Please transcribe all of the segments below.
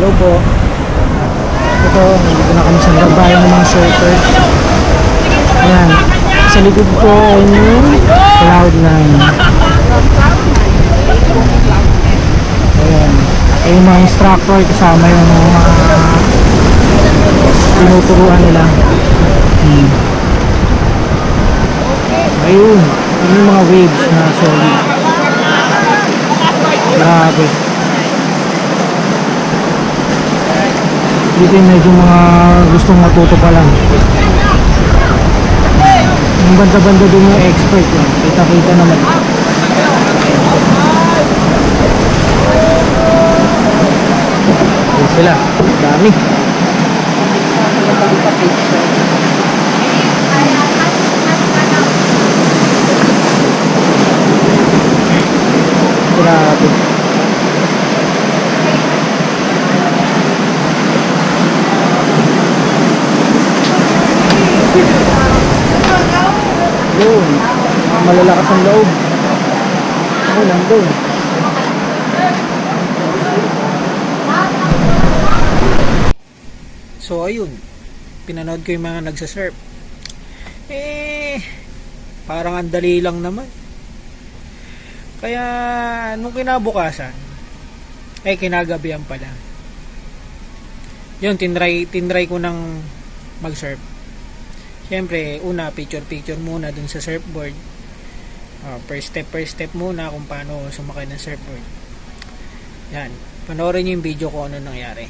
Hello po. Ito, nandito na kami sa babae ng mga surfers. Ayan. Sa likod ko ay yung Cloud9. Ayan. Ay yung mga instructor kasama yung mga tinuturuan nila. Ayun. Yun yung mga waves na solid. Grabe. Dito yung medyo mga gustong matuto pa lang. Yung banda-banda dun yung expert yun. Kita-kita naman. Yun sila. Dami. Grabe. Yun, malalakas ang loob. Ako lang doon. So ayun, pinanood ko yung mga nagsasurf. Parang ang dali lang naman. Kaya nung kinabukasan, kinagabihan pala. Yun, tinry ko ng mag-surf. Siyempre, una, picture muna dun sa surfboard. First step muna kung paano sumakay ng surfboard. Yan, panoorin nyo yung video ko ano nangyari.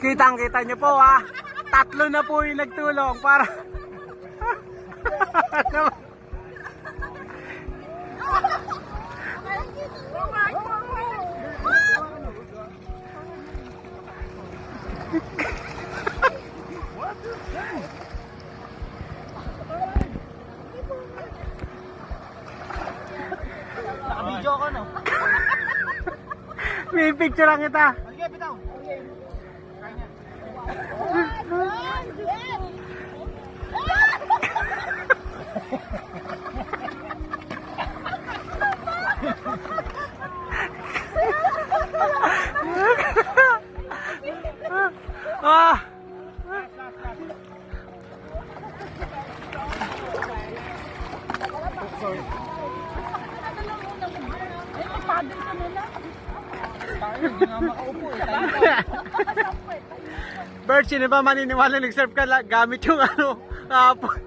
Kitang-kita nyo po ha. Tatlo na po yung nagtulong para Naka-video ako no? may picture lang kita. Sige, bitaw. Hindi nga makaupo eh. Bert, sino ba maniniwala nag-surf ka gamit yung ano kahapon?